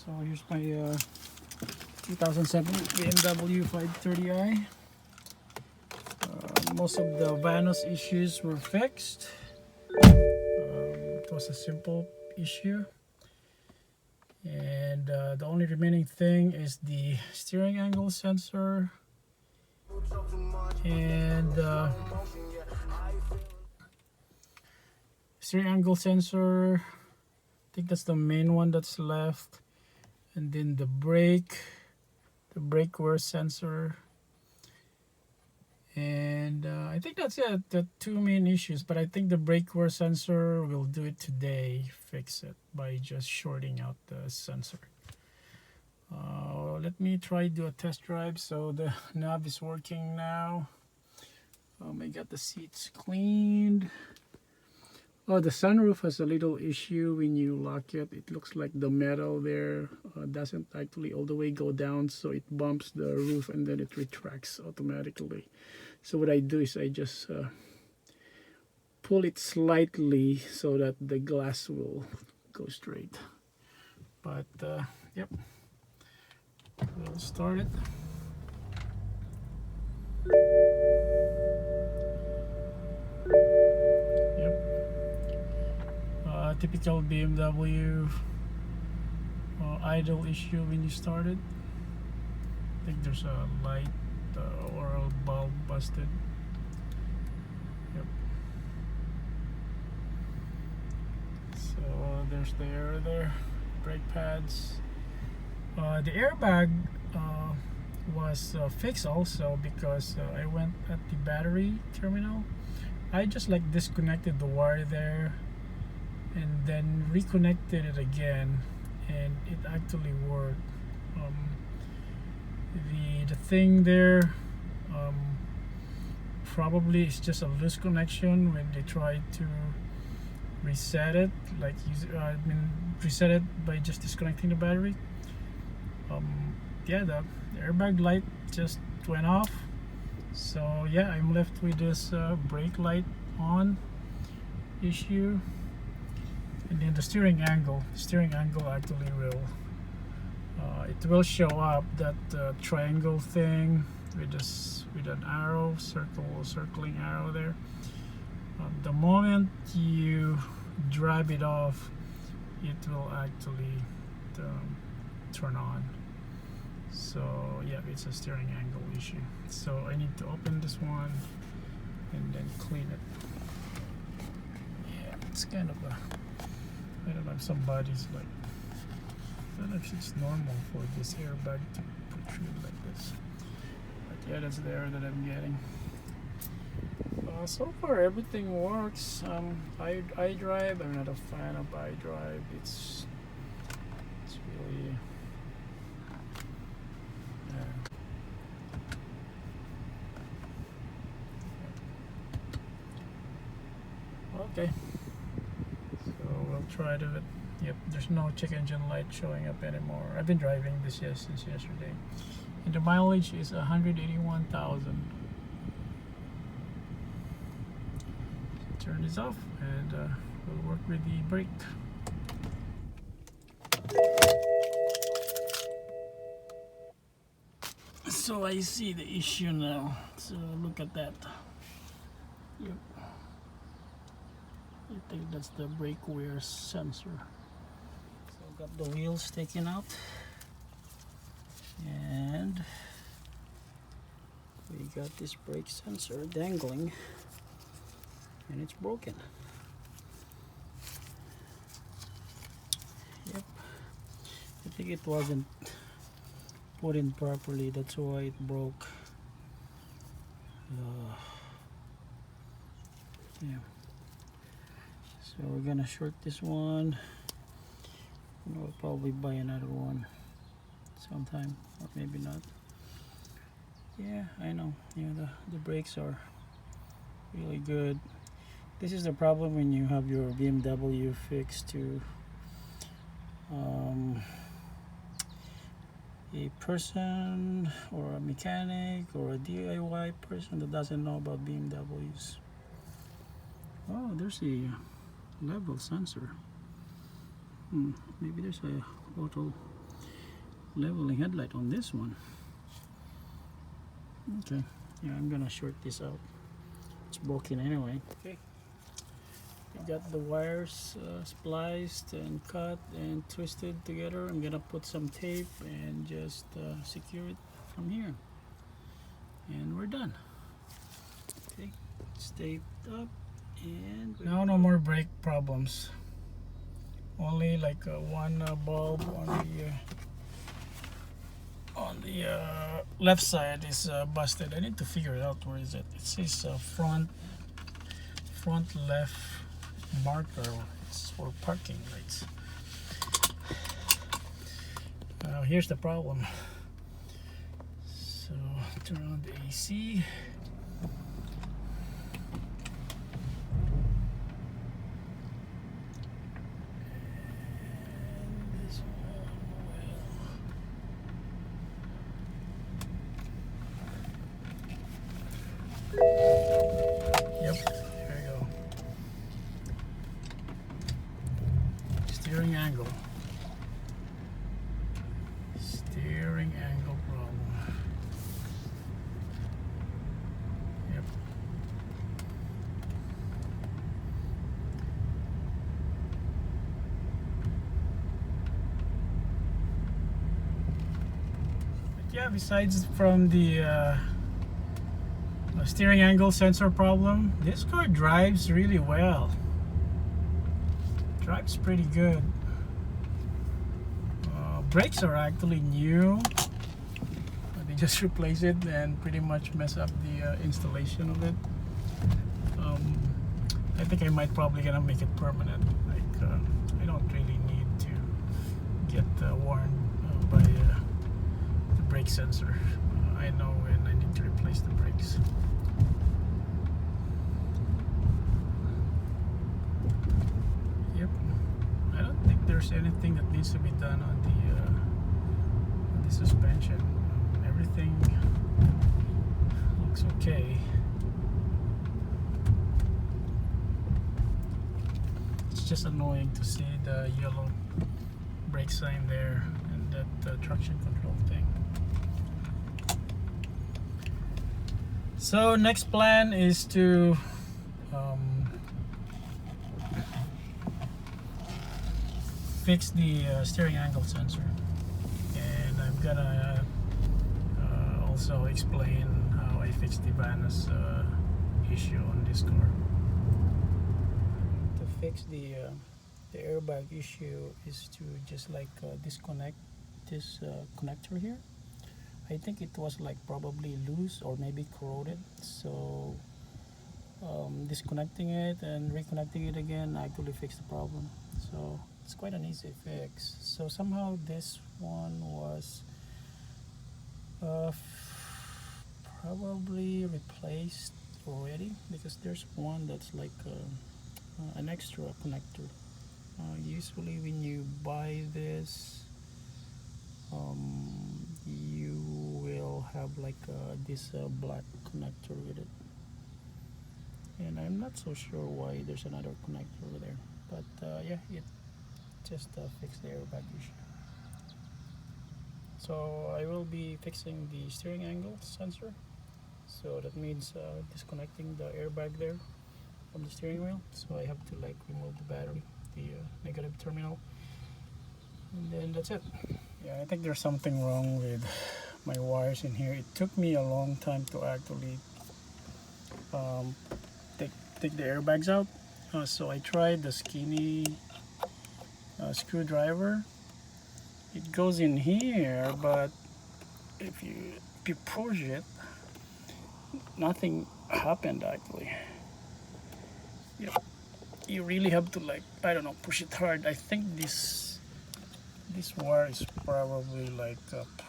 So here's my 2007 BMW 530i. Most of the VANOS issues were fixed. It was a simple issue, and the only remaining thing is the steering angle sensor and steering angle sensor. I think that's the main one that's left, and then the brake wear sensor, and I think that's it, the two main issues. But I think the brake wear sensor will do it today, fix it by just shorting out the sensor. Let me try do a test drive. So the knob is working now. I got the seats cleaned. Oh, the sunroof has a little issue when you lock it. It looks like the metal there doesn't actually all the way go down, so it bumps the roof and then it retracts automatically. So what I do is I just pull it slightly so that the glass will go straight. But yep, we'll start it. Typical BMW idle issue when you start it. I think there's a light or a bulb busted. Yep. So there's the air there, brake pads. The airbag was fixed also because I went at the battery terminal. I just like disconnected the wire there and then reconnected it again, and it actually worked. The thing there probably is just a loose connection when they try to reset it, like reset it by just disconnecting the battery. Yeah, the airbag light just went off, so yeah, I'm left with this brake light on issue. And then the steering angle actually will it will show up that triangle thing with an arrow, circling arrow there. The moment you drive it off, it will actually turn on. So yeah, it's a steering angle issue. So I need to open this one and then clean it. Yeah, it's kind of a, I don't know if somebody's like, I don't know if it's normal for this airbag to protrude like this. But yeah, that's the air that I'm getting. So far everything works. iDrive, I'm not a fan of iDrive. It's really okay. So we'll try to it. Yep, there's no check engine light showing up anymore. I've been driving this since yesterday, and the mileage is 181,000. Turn this off, and we'll work with the brake. So I see the issue now. So look at that. Yep. I think that's the brake wear sensor. So got the wheels taken out, and we got this brake sensor dangling, and it's broken. Yep, I think it wasn't put in properly, that's why it broke. Yeah. So we're gonna short this one. We'll probably buy another one sometime, or maybe not. Yeah, I know. Yeah, the brakes are really good. This is the problem when you have your BMW fixed to a person or a mechanic or a DIY person that doesn't know about BMWs. Oh, there's a level sensor. Maybe there's a auto leveling headlight on this one. Okay, yeah, I'm gonna short this out. It's broken anyway. Okay, we got the wires spliced and cut and twisted together. I'm gonna put some tape and just secure it from here, and we're done. Okay, it's taped up, and now no more brake problems. Only like one bulb on the left side is busted. I need to figure it out. Where is it? It says front left marker. It's for parking lights. Here's the problem. So turn on the AC. Yep, there you go. Steering angle. Steering angle problem. Yep. But yeah, besides from the steering angle sensor problem, this car drives really well. Drives pretty good. Brakes are actually new. They just replaced it and pretty much mess up the installation of it. I think I might probably gonna make it permanent. Like I don't really need to get warned by the brake sensor. I know when I need to replace the brakes. Yep, I don't think there's anything that needs to be done on the suspension. Everything looks okay. It's just annoying to see the yellow brake sign there and that traction control thing. So next plan is to fix the steering angle sensor, and I'm gonna also explain how I fixed the VANOS issue on this car. To fix the airbag issue is to just like disconnect this connector here. I think it was like probably loose or maybe corroded, so disconnecting it and reconnecting it again actually fixed the problem. So it's quite an easy fix. So somehow this one was probably replaced already, because there's one that's like an extra connector. Usually when you buy this, you will have like this black connector with it, and I'm not so sure why there's another connector over there, but yeah, it just fixed the airbag issue. So I will be fixing the steering angle sensor, so that means disconnecting the airbag there from the steering wheel. So I have to like remove the battery, the negative terminal, and then that's it. Yeah, I think there's something wrong with my wires in here. It took me a long time to actually take the airbags out. So I tried the skinny screwdriver. It goes in here, but if you push it, nothing happened actually. Yep. You really have to, like, I don't know, push it hard. I think this wire is probably like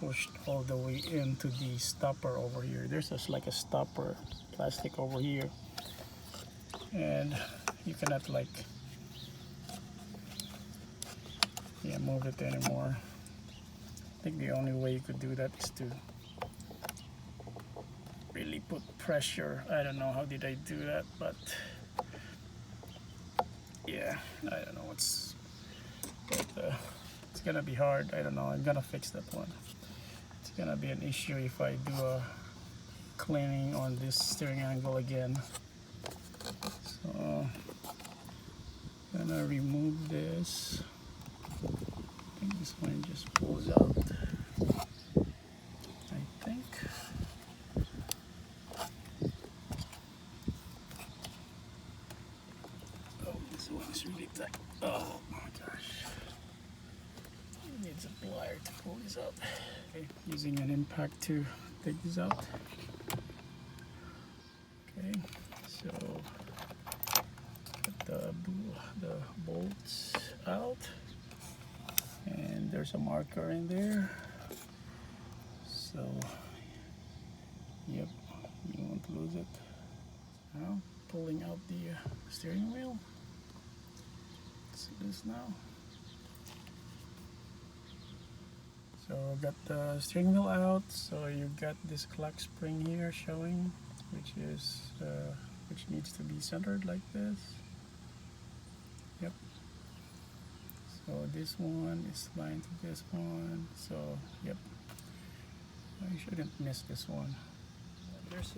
pushed all the way into the stopper over here. There's just like a stopper plastic over here, and you cannot like move it anymore. I think the only way you could do that is to really put pressure. I don't know how did I do that, but yeah, I don't know. It's gonna be hard. I don't know. I'm gonna fix that one. It's gonna be an issue if I do a cleaning on this steering angle again. So I'm gonna remove this. I think this one just pulls out. I think. Oh, this one's really tight. Oh my gosh. It needs a plier to pull this out. Okay, using an impact to take this out. Okay, so put the bolts out, and there's a marker in there. So, yep, you won't lose it. Now, pulling out the steering wheel. Let's see this now. So, got the steering wheel out. So you got this clock spring here showing, which needs to be centered like this. Yep. So this one is lined to this one. So, yep. I shouldn't miss this one. There's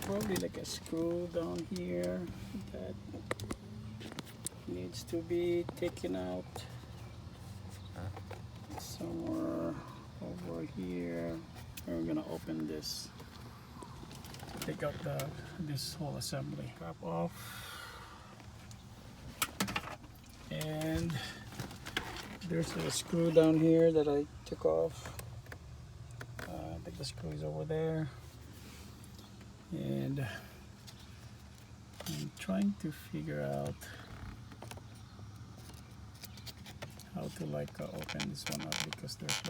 probably like a screw down here that needs to be taken out. Somewhere over here. We're gonna open this to take out this whole assembly. Cap off. And there's a screw down here that I took off. I think the screw is over there, and I'm trying to figure out how to open this one up, because there's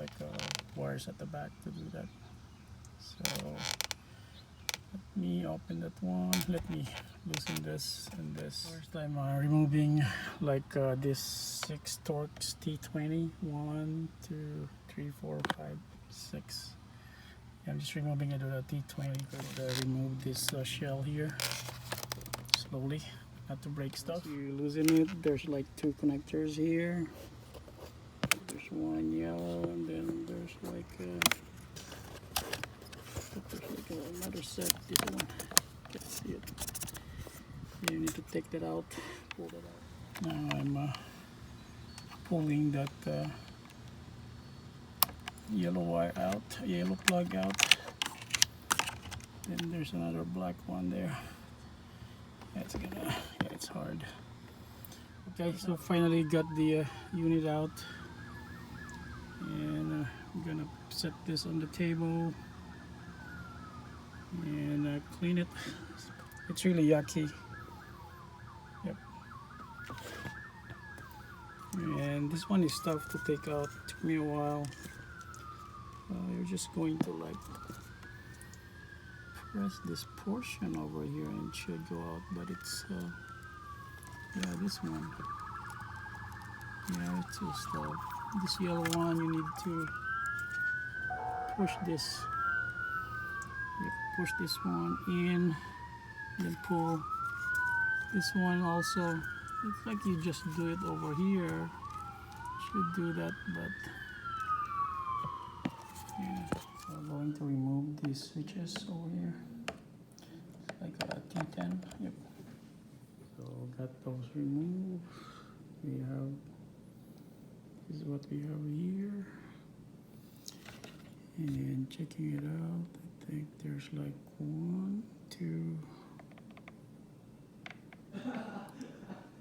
wires at the back to do that. So let me open that one. Let me loosen this and this. First I'm removing this 6 Torx T20. 1, 2, 3, 4, 5, 6. I'm just removing it with a T20. Remove this shell here slowly, not to break stuff. So you loosen it. There's 2 connectors here. There's one yellow, and then there's another set. This one, can't see it. You need to take that out, pull that out. Now I'm pulling that yellow wire out, yellow plug out. Then there's another black one there. It's hard. Okay, so finally got the unit out, and I'm gonna set this on the table and clean it. It's really yucky. Yep. And this one is tough to take out. It took me a while. You're just going to press this portion over here and it should go out, but it's yeah, this one, yeah, it's just this yellow one. You need to push this, push this one in, then pull this one also. It's like you just do it over here. Should do that, but yeah. So I'm going to remove these switches over here. It's like a T10. Yep. So got those removed. This is what we have here. And checking it out, I think there's 1, 2,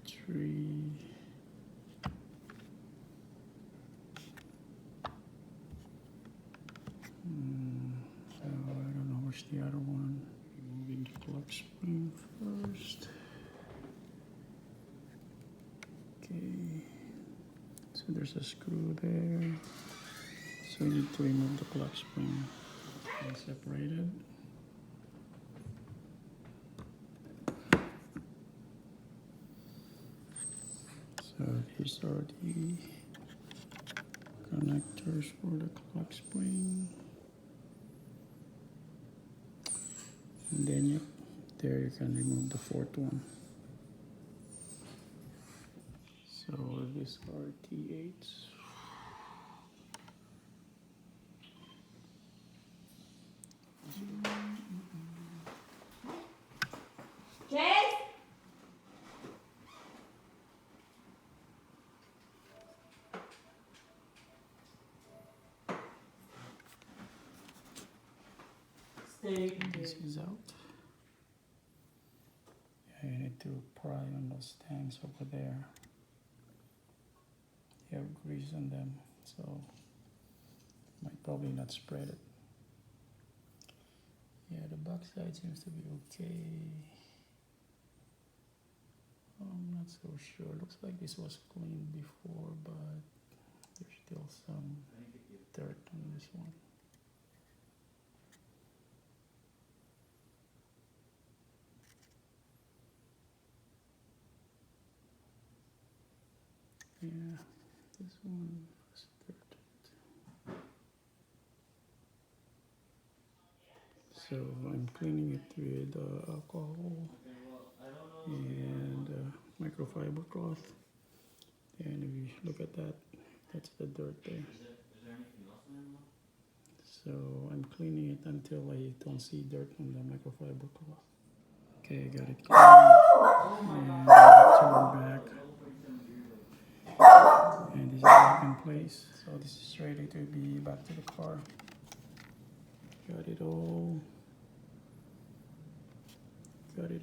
3. So I don't know which the other one. Removing the clock spring first. Okay. So there's a screw there. So we need to remove the clock spring and separate it. So these are the connectors for the clock spring. And then yep, there you can remove the 4th one. So these are T8s. This is out. Yeah, you need to pry on those tanks over there. You have grease on them, so might probably not spread it. Yeah, the backside seems to be okay. I'm not so sure. Looks like this was cleaned before, but there's still some dirt on this one. Yeah, this one was dirt. So I'm cleaning it with alcohol and microfiber cloth. And if you look at that, that's the dirt there. So I'm cleaning it until I don't see dirt on the microfiber cloth. Okay, got it clean. And turn back. And this is back in place. So this is ready to be back to the car. Got it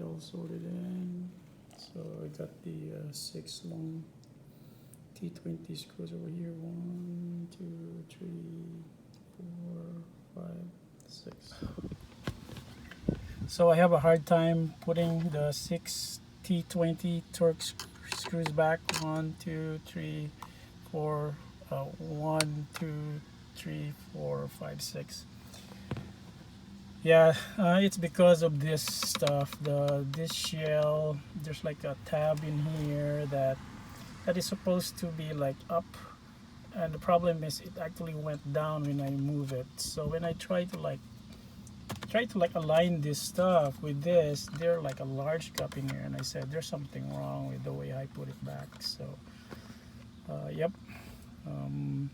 all sorted in. So I got the 6 long T20 screws over here. 1, 2, 3, 4, 5, 6. So I have a hard time putting the 6 T20 Torx screws back. 1, 2, 3, 4. 1, 2, 3, 4, 5, 6. Yeah, it's because of this stuff. This shell, there's like a tab in here that is supposed to be like up, and the problem is it actually went down when I move it. So when I try to align this stuff with this, there's like a large gap in here, and I said there's something wrong with the way I put it back. So yep, I'm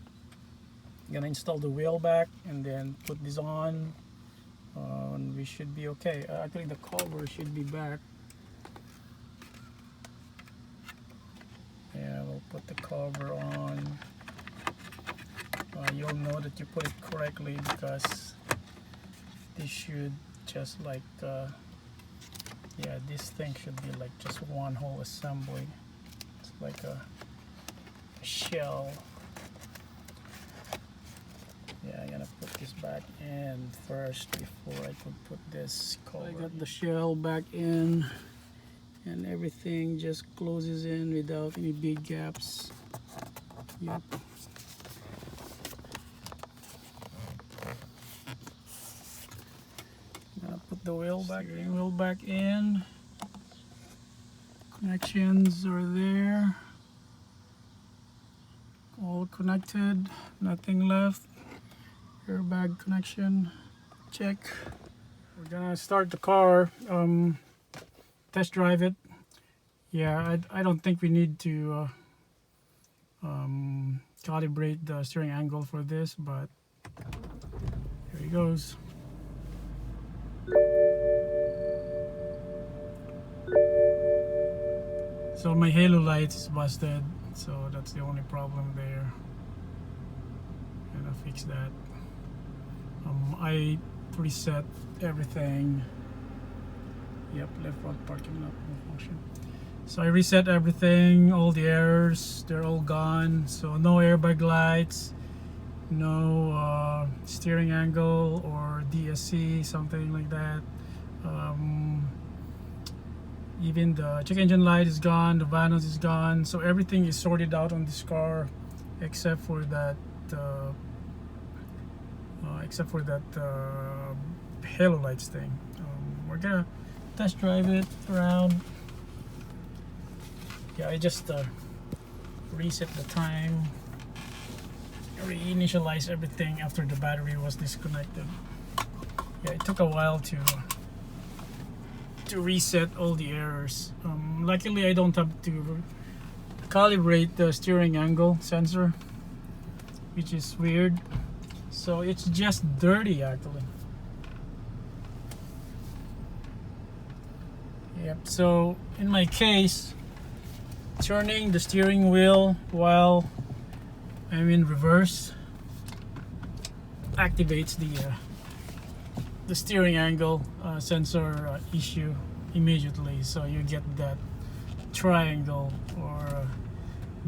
gonna install the wheel back and then put this on. And we should be okay. Actually the cover should be back. Yeah, we'll put the cover on. You'll know that you put it correctly because this should just like yeah, this thing should be like just one whole assembly. It's like a shell. Yeah, I'm gonna put this back in first before I could put this cover. I got the shell back in and everything just closes in without any big gaps. Yep. I'm gonna put the wheel back in. Connections are there. All connected, nothing left. Airbag connection, check. We're gonna start the car, test drive it. Yeah, I don't think we need to calibrate the steering angle for this, but here he goes. So my halo light is busted, so that's the only problem there. And I'll fix that. I reset everything. Yep, left front parking lot no function. So I reset everything, all the errors, they're all gone. So no airbag lights, no steering angle or DSC, something like that. Even the check engine light is gone, the VANOS is gone. So everything is sorted out on this car except for that halo lights thing. We're gonna test drive it around. Yeah, I just reset the time, reinitialize everything after the battery was disconnected. Yeah, it took a while to reset all the errors. Luckily I don't have to calibrate the steering angle sensor, which is weird. So it's just dirty actually. Yep, so in my case, turning the steering wheel while I'm in reverse activates the steering angle sensor issue immediately, so you get that triangle or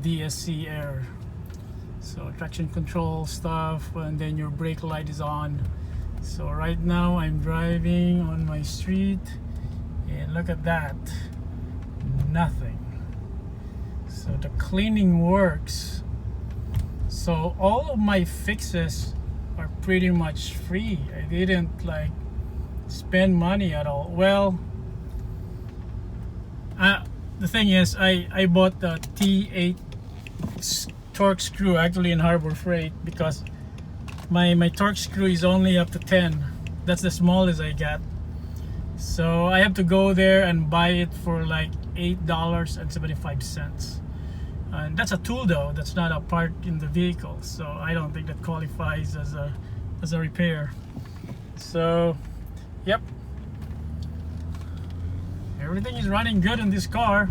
DSC error. So traction control stuff, and then your brake light is on. So right now I'm driving on my street, and look at that, nothing. So the cleaning works. So all of my fixes are pretty much free. I didn't like spend money at all. Well, the thing is, I bought the T8 torque screw actually in Harbor Freight because my torque screw is only up to 10. That's the smallest I got. So I have to go there and buy it for like $8.75. And that's a tool though, that's not a part in the vehicle, so I don't think that qualifies as a repair. So yep, everything is running good in this car.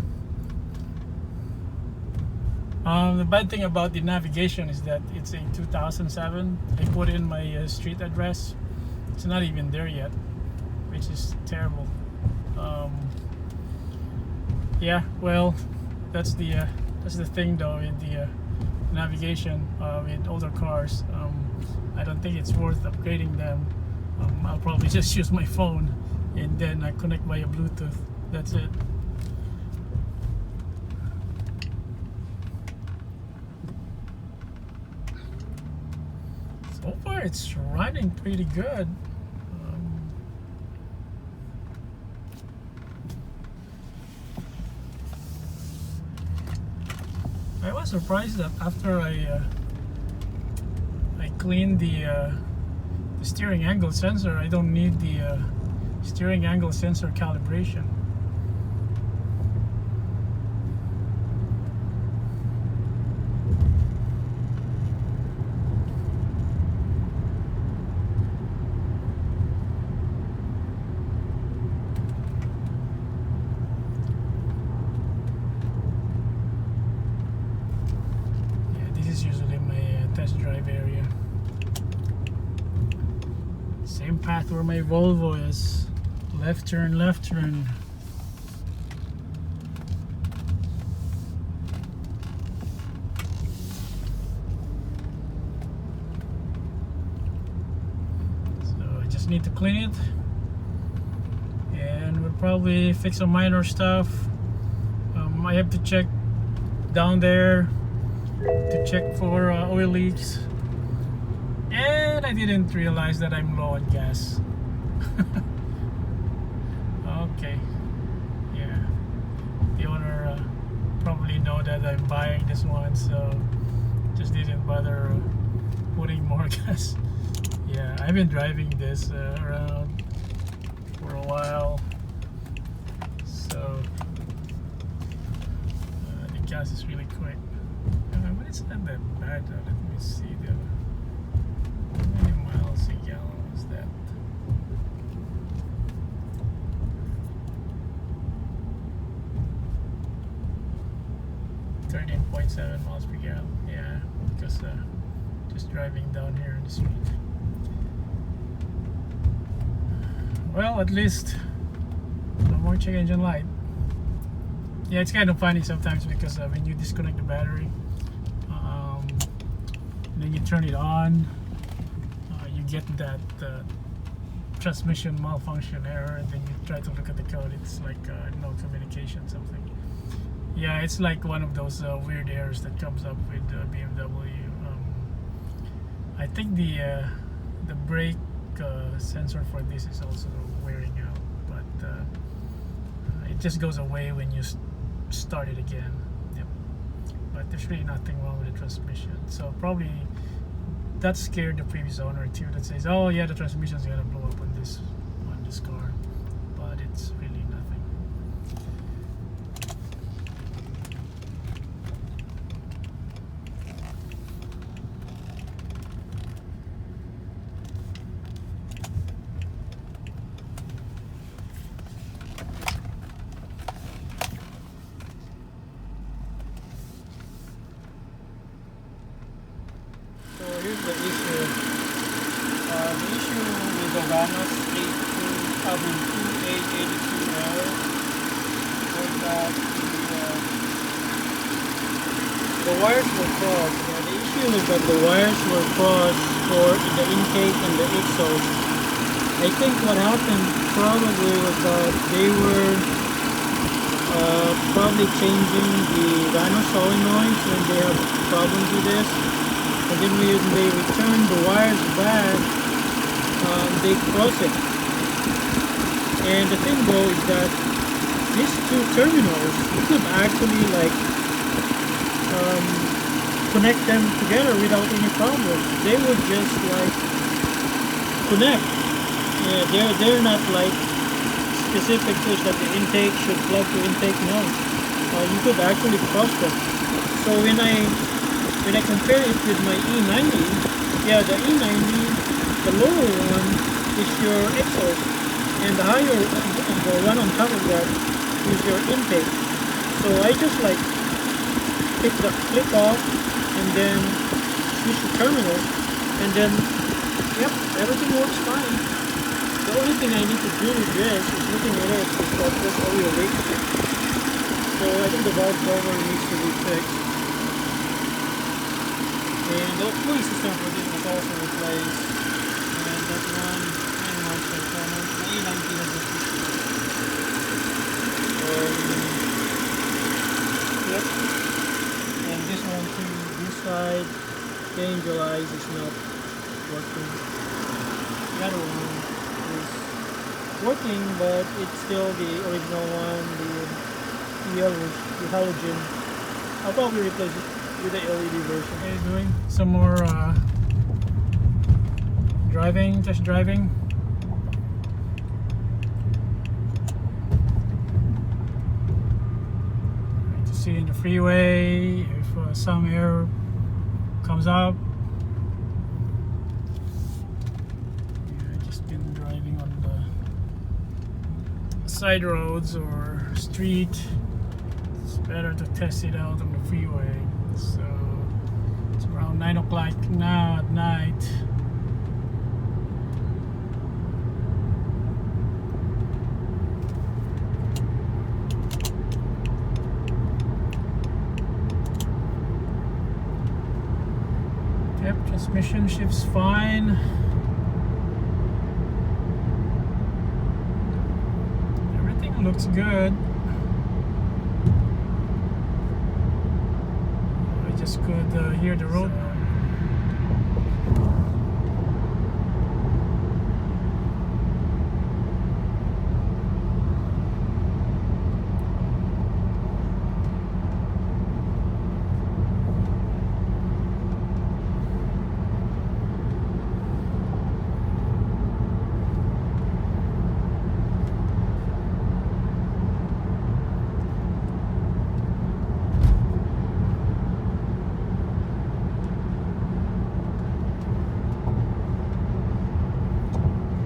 The bad thing about the navigation is that it's a 2007. I put in my street address, it's not even there yet, which is terrible. Yeah, well, that's the thing though with the navigation with older cars. I don't think it's worth upgrading them. I'll probably just use my phone and then I connect via Bluetooth. That's it. So far it's running pretty good. I was surprised that after I cleaned the steering angle sensor, I don't need the steering angle sensor calibration. Usually my test drive area. Same path where my Volvo is. Left turn, left turn. So I just need to clean it, and we'll probably fix some minor stuff. I have to check down there to check for oil leaks, and I didn't realize that I'm low on gas. Okay, yeah, the owner probably know that I'm buying this one, so just didn't bother putting more gas. Yeah, I've been driving this around for a while, so the gas is really quick. But it's not that bad though. Let me see how many miles a gallon is that. .7 miles per gallon. Yeah, because just driving down here in the street. Well, at least no more check engine light. Yeah, it's kind of funny sometimes because when you disconnect the battery, then you turn it on, you get that transmission malfunction error, and then you try to look at the code, it's like no communication something. Yeah, it's like one of those weird errors that comes up with BMW. I think the brake sensor for this is also wearing out, but it just goes away when you start it again. Yep. But there's really nothing wrong with the transmission, so probably that scared the previous owner too, that says, oh yeah, the transmission's gonna blow up on this car, but it's really nothing. So here's the issue. The issue with the VANOS 2A82L. For that, the wires were crossed. The issue is that the wires were crossed for the intake and the exhaust. I think what happened probably was that they were probably changing the VANOS solenoids when they have problems with this. And then when they return the wires back, they cross it. And the thing though is that these two terminals, you could actually like connect them together without any problem. They would just like connect. Yeah, they're not like specific to that the intake should plug to intake. No, you could actually cross them. So when I compare it with my E90, yeah, the E90, the lower one is your exhaust, and the higher, the one on top of that is your intake. So I just like pick the clip off and then switch the terminal, and then yep, everything works fine. The only thing I need to do with this is looking at it is that this oil leak. So I think the valve cover needs to be fixed. And the pulley system for this was also replaced. And that one, and one transformer, the A90 has a yep. And this one too, this side, the angel eyes is not working. The other one is working, but it's still the original one, the yellow, the halogen. I'll probably replace it with the LED version. How are you doing? Some more test driving. Right, to see in the freeway if some air comes up. Yeah, I've just been driving on the side roads or street. It's better to test it out on the freeway. So it's around 9 o'clock now at night. Yep, transmission shifts fine. Everything looks good. Just could hear the road.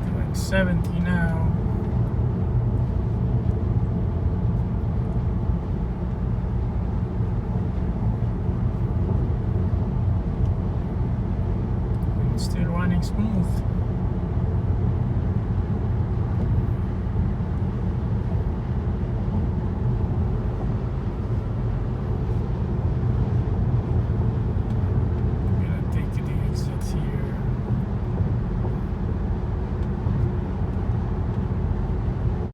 Doing 70 now. Still running smooth.